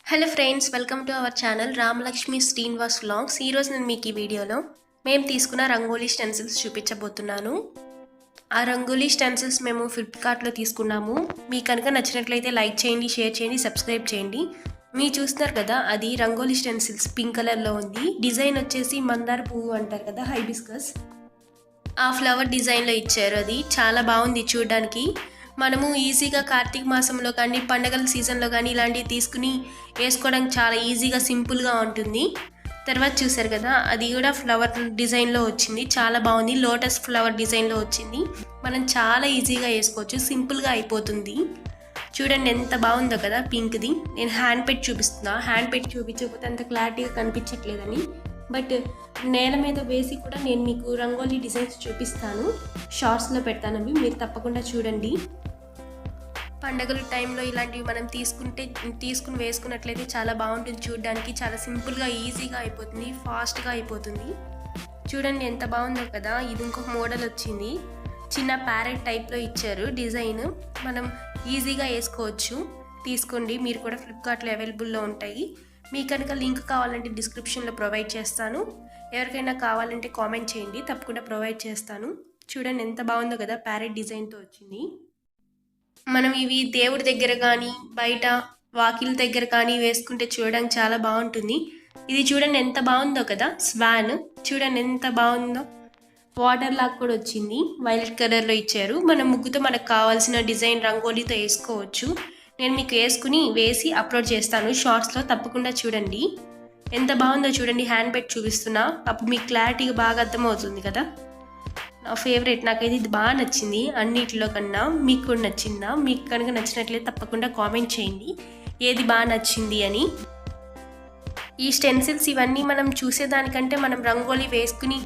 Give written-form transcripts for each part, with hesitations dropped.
Hello friends, welcome to our channel Ramalakshmi Srinivas vlogs. ఈరోజు నేను మీకు ఈ వీడియోలో మేము తీసుకున్న రంగోలీ స్టెన్సిల్స్ చూపించబోతున్నాను. ఆ రంగోలీ స్టెన్సిల్స్ మేము ఫ్లిప్కార్ట్లో తీసుకున్నాము. మీకు కనుక నచ్చినట్లయితే లైక్ చేయండి, షేర్ చేయండి, సబ్స్క్రైబ్ చేయండి. మీరు చూస్తున్నారు కదా, అది రంగోలీ స్టెన్సిల్స్ పింక్ కలర్లో ఉంది. డిజైన్ వచ్చేసి మందార పువ్వు అంటారు కదా, హైబిస్కస్, ఆ ఫ్లవర్ డిజైన్లో ఇచ్చారు. అది చాలా బాగుంది చూడడానికి. మనము ఈజీగా కార్తీక మాసంలో కానీ పండగల సీజన్లో కానీ ఇలాంటివి తీసుకుని వేసుకోవడానికి చాలా ఈజీగా సింపుల్గా ఉంటుంది. తర్వాత చూసారు కదా, అది కూడా ఫ్లవర్ డిజైన్లో వచ్చింది, చాలా బాగుంది. లోటస్ ఫ్లవర్ డిజైన్లో వచ్చింది. మనం చాలా ఈజీగా వేసుకోవచ్చు, సింపుల్గా అయిపోతుంది. చూడండి ఎంత బాగుందో కదా పింక్ది. నేను హ్యాండ్ పెట్టి చూపిస్తున్నా, హ్యాండ్ పెట్టి చూపించకపోతే అంత క్లారిటీగా కనిపించట్లేదని. బట్ నేల మీద వేసి కూడా నేను మీకు రంగోలీ డిజైన్స్ చూపిస్తాను, షార్ట్స్లో పెడతాను, అవి మీరు తప్పకుండా చూడండి. పండగల టైంలో ఇలాంటివి మనం తీసుకుని వేసుకున్నట్లయితే చాలా బాగుంటుంది చూడడానికి. చాలా సింపుల్గా ఈజీగా అయిపోతుంది, ఫాస్ట్గా అయిపోతుంది. చూడండి ఎంత బాగుందో కదా. ఇది ఇంకొక మోడల్ వచ్చింది, చిన్న ప్యారెట్ టైప్లో ఇచ్చారు డిజైన్. మనం ఈజీగా వేసుకోవచ్చు, తీసుకోండి. మీరు కూడా ఫ్లిప్కార్ట్లో అవైలబుల్లో ఉంటాయి. మీకు కనుక లింక్ కావాలంటే డిస్క్రిప్షన్లో ప్రొవైడ్ చేస్తాను. ఎవరికైనా కావాలంటే కామెంట్ చేయండి, తప్పకుండా ప్రొవైడ్ చేస్తాను. చూడండి ఎంత బాగుందో కదా, ప్యారెట్ డిజైన్తో వచ్చింది. మనం ఇవి దేవుడి దగ్గర కానీ బయట వాకిల్ దగ్గర కానీ వేసుకుంటే చూడడానికి చాలా బాగుంటుంది. ఇది చూడండి ఎంత బాగుందో కదా, స్వాన్. చూడండి ఎంత బాగుందో, వాటర్ లాగా కూడా వచ్చింది, వైలెట్ కలర్లో ఇచ్చారు. మన ముగ్గుతో మనకు కావాల్సిన డిజైన్ రంగోలీతో వేసుకోవచ్చు. నేను మీకు వేసి అప్లోడ్ చేస్తాను షార్ట్స్లో, తప్పకుండా చూడండి. ఎంత బాగుందో చూడండి, హ్యాండ్ పెట్టి చూపిస్తున్నా, అప్పుడు మీకు క్లారిటీగా బాగా అర్థమవుతుంది కదా. నా ఫేవరెట్, నాకైతే ఇది బాగా నచ్చింది అన్నిటిలో కన్నా. మీకు కూడా నచ్చిందా? మీకు కనుక నచ్చినట్లయితే తప్పకుండా కామెంట్ చేయండి ఏది బాగా నచ్చింది అని. ఈ స్టెన్సిల్స్ ఇవన్నీ మనం చూసేదానికంటే మనం రంగోలీ వేసుకుని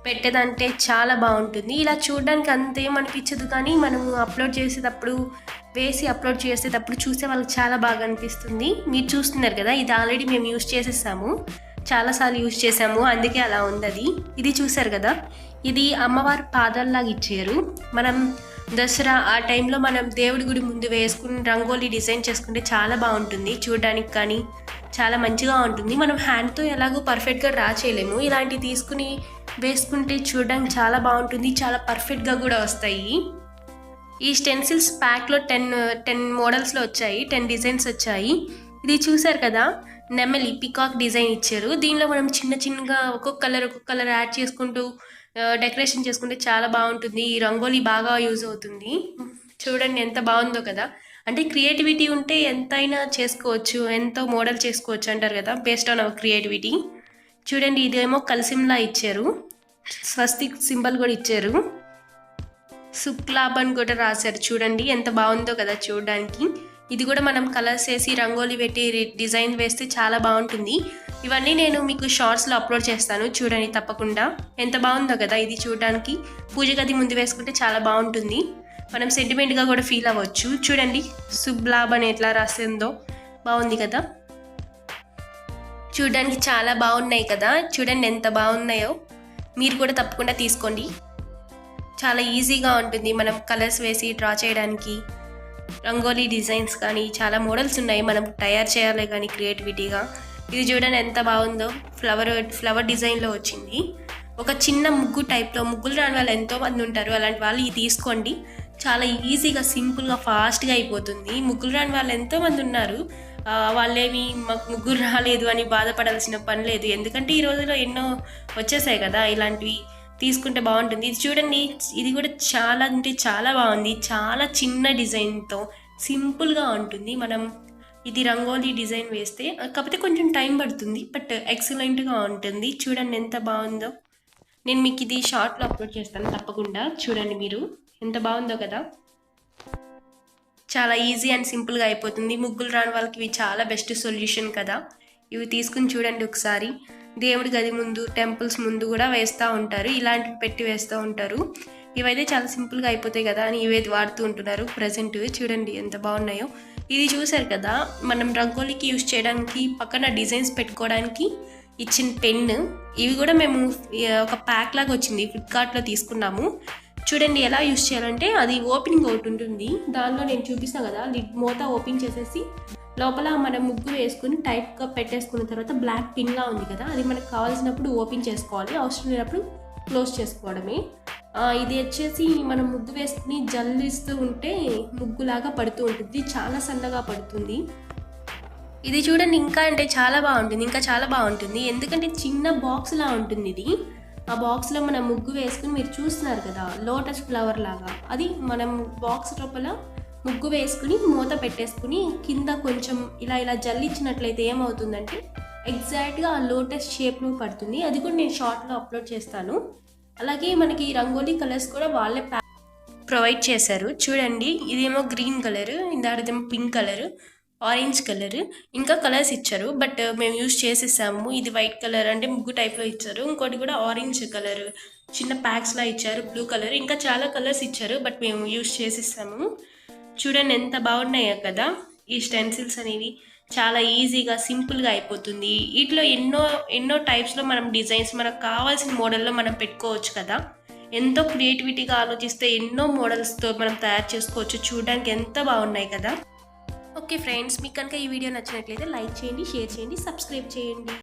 పెట్టేదంటే చాలా బాగుంటుంది. ఇలా చూడడానికి అంతేం అనిపించదు, కానీ మనం అప్లోడ్ చేసేటప్పుడు అప్లోడ్ చేసేటప్పుడు చూసే వాళ్ళకి చాలా బాగా అనిపిస్తుంది. మీరు చూస్తున్నారు కదా, ఇది ఆల్రెడీ మేము యూజ్ చేసేసాము, చాలాసార్లు యూజ్ చేసాము, అందుకే అలా ఉంది. ఇది చూసారు కదా, ఇది అమ్మవారి పాదాల్లాగా ఇచ్చారు. మనం దసరా ఆ టైంలో మనం దేవుడి గుడి ముందు వేసుకుని రంగోలీ డిజైన్ చేసుకుంటే చాలా బాగుంటుంది చూడడానికి, కానీ చాలా మంచిగా ఉంటుంది. మనం హ్యాండ్తో ఎలాగో పర్ఫెక్ట్గా డ్రా చేయలేము, ఇలాంటివి తీసుకుని వేసుకుంటే చూడడానికి చాలా బాగుంటుంది, చాలా పర్ఫెక్ట్గా కూడా వస్తాయి. ఈ స్టెన్సిల్స్ ప్యాక్లో 10 మోడల్స్లో వచ్చాయి, 10 డిజైన్స్ వచ్చాయి. ఇది చూసారు కదా, నెమలి పికాక్ డిజైన్ ఇచ్చారు. దీనిలో మనం చిన్నగా ఒక్కొక్క కలర్ యాడ్ చేసుకుంటూ డెకరేషన్ చేసుకుంటే చాలా బాగుంటుంది. ఈ రంగోలీ బాగా యూజ్ అవుతుంది. చూడండి ఎంత బాగుందో కదా. అంటే క్రియేటివిటీ ఉంటే ఎంతైనా చేసుకోవచ్చు, ఎంతో మోడల్ చేసుకోవచ్చు అంటారు కదా, బేస్డ్ ఆన్ అవర్ క్రియేటివిటీ. చూడండి ఇదేమో కలిసింలా ఇచ్చారు, స్వస్తిక్ సింబల్ కూడా ఇచ్చారు, శుక్లాభన్ కూడా రాశారు. చూడండి ఎంత బాగుందో కదా చూడడానికి. ఇది కూడా మనం కలర్స్ వేసి రంగోలీ పెట్టి డిజైన్ వేస్తే చాలా బాగుంటుంది. ఇవన్నీ నేను మీకు షార్ట్స్లో అప్లోడ్ చేస్తాను, చూడండి తప్పకుండా. ఎంత బాగుందో కదా ఇది చూడడానికి. పూజ గది ముందు వేసుకుంటే చాలా బాగుంటుంది, మనం సెంటిమెంట్గా కూడా ఫీల్ అవ్వచ్చు. చూడండి శుభ్లాభన్ ఎట్లా రాసిందో, బాగుంది కదా. చూడడానికి చాలా బాగున్నాయి కదా, చూడండి ఎంత బాగున్నాయో. మీరు కూడా తప్పకుండా తీసుకోండి, చాలా ఈజీగా ఉంటుంది. మనం కలర్స్ వేసి డ్రా చేయడానికి రంగోలీ డిజైన్స్ కానీ చాలా మోడల్స్ ఉన్నాయి, మనం తయారు చేయాలి కానీ క్రియేటివిటీగా. ఇది చూడండి ఎంత బాగుందో, ఫ్లవర్ డిజైన్లో వచ్చింది. ఒక చిన్న ముగ్గు టైప్లో, ముగ్గులు రాని వాళ్ళు ఎంతోమంది ఉంటారు, అలాంటి వాళ్ళు ఇది తీసుకోండి. చాలా ఈజీగా సింపుల్గా ఫాస్ట్గా అయిపోతుంది. ముగ్గులు రాని వాళ్ళు ఎంతోమంది ఉన్నారు, వాళ్ళేమి మాకు ముగ్గురు రాలేదు అని బాధపడాల్సిన పని లేదు, ఎందుకంటే ఈ రోజుల్లో ఎన్నో వచ్చేసాయి కదా, ఇలాంటివి తీసుకుంటే బాగుంటుంది. ఇది చూడండి, ఇది కూడా చాలా అంటే చాలా బాగుంది, చాలా చిన్న డిజైన్తో సింపుల్గా ఉంటుంది. మనం ఇది రంగోలీ డిజైన్ వేస్తే కాకపోతే కొంచెం టైం పడుతుంది, బట్ ఎక్సలెంట్గా ఉంటుంది. చూడండి ఎంత బాగుందో. నేను మీకు ఇది షార్ట్లో అప్లోడ్ చేస్తాను, తప్పకుండా చూడండి. మీరు ఎంత బాగుందో కదా, చాలా ఈజీ అండ్ సింపుల్గా అయిపోతుంది. ముగ్గులు రాని వాళ్ళకి ఇవి చాలా బెస్ట్ సొల్యూషన్ కదా. ఇవి తీసుకుని చూడండి ఒకసారి. దేవుడి గది ముందు, టెంపుల్స్ ముందు కూడా వేస్తూ ఉంటారు, ఇలాంటివి పెట్టి వేస్తూ ఉంటారు. ఇవైతే చాలా సింపుల్గా అయిపోతాయి కదా అని ఇవేది వాడుతూ ఉంటున్నారు ప్రజెంట్. చూడండి ఎంత బాగున్నాయో. ఇది చూసారు కదా, మనం రంగోలీకి యూజ్ చేయడానికి పక్కన డిజైన్స్ పెట్టుకోవడానికి ఇచ్చిన పెన్. ఇవి కూడా మేము ఒక ప్యాక్ లాగా వచ్చింది, ఫ్లిప్కార్ట్లో తీసుకున్నాము. చూడండి ఎలా యూజ్ చేయాలంటే, అది ఓపెనింగ్ ఒకటి ఉంటుంది, దానిలో నేను చూపిస్తాను కదా, లిడ్ మూత ఓపెన్ చేసేసి లోపల మనం ముగ్గు వేసుకుని టైట్గా పెట్టేసుకున్న తర్వాత బ్లాక్ పిన్లా ఉంది కదా, అది మనకు కావాల్సినప్పుడు ఓపెన్ చేసుకోవాలి, అవసరం లేనప్పుడు క్లోజ్ చేసుకోవడమే. ఇది వచ్చేసి మనం ముగ్గు వేసుకుని జల్లిస్తూ ఉంటే ముగ్గులాగా పడుతూ ఉంటుంది, చాలా సన్నగా పడుతుంది. ఇది చూడండి, ఇంకా అంటే చాలా బాగుంటుంది, ఇంకా చాలా బాగుంటుంది. ఎందుకంటే చిన్న బాక్స్లా ఉంటుంది ఇది. ఆ బాక్స్లో మనం ముగ్గు వేసుకుని మీరు చూస్తున్నారు కదా లోటస్ ఫ్లవర్ లాగా, అది మనం బాక్స్ లోపల ముగ్గు వేసుకుని మూత పెట్టేసుకుని కింద కొంచెం ఇలా జల్లించినట్లయితే ఏమవుతుందంటే ఎగ్జాక్ట్గా ఆ లోటస్ షేప్లో పడుతుంది. అది కూడా నేను షార్ట్లో అప్లోడ్ చేస్తాను. అలాగే మనకి రంగోలీ కలర్స్ కూడా వాళ్ళే ప్రొవైడ్ చేశారు. చూడండి, ఇదేమో గ్రీన్ కలర్, ఇందాడేమో పింక్ కలర్, ఆరెంజ్ కలర్, ఇంకా కలర్స్ ఇచ్చారు. బట్ మేము యూజ్ చేసేసాము. ఇది వైట్ కలర్ అంటే ముగ్గు టైప్లో ఇచ్చారు. ఇంకోటి కూడా ఆరెంజ్ కలర్ చిన్న ప్యాక్స్లా ఇచ్చారు, బ్లూ కలర్, ఇంకా చాలా కలర్స్ ఇచ్చారు. బట్ మేము యూజ్ చేసేసాము. చూడండి ఎంత బాగున్నాయో కదా ఈ స్టెన్సిల్స్ అనేవి. చాలా ఈజీగా సింపుల్గా అయిపోతుంది. వీటిలో ఎన్నో టైప్స్లో మనం డిజైన్స్ మనకు కావాల్సిన మోడల్లో మనం పెట్టుకోవచ్చు కదా. ఎంతో క్రియేటివిటీగా ఆలోచిస్తే ఎన్నో మోడల్స్తో మనం తయారు చేసుకోవచ్చు. చూడడానికి ఎంత బాగున్నాయి కదా. ఓకే ఫ్రెండ్స్, మీకు కనుక ఈ వీడియో నచ్చినట్లయితే లైక్ చేయండి, షేర్ చేయండి, సబ్స్క్రైబ్ చేయండి.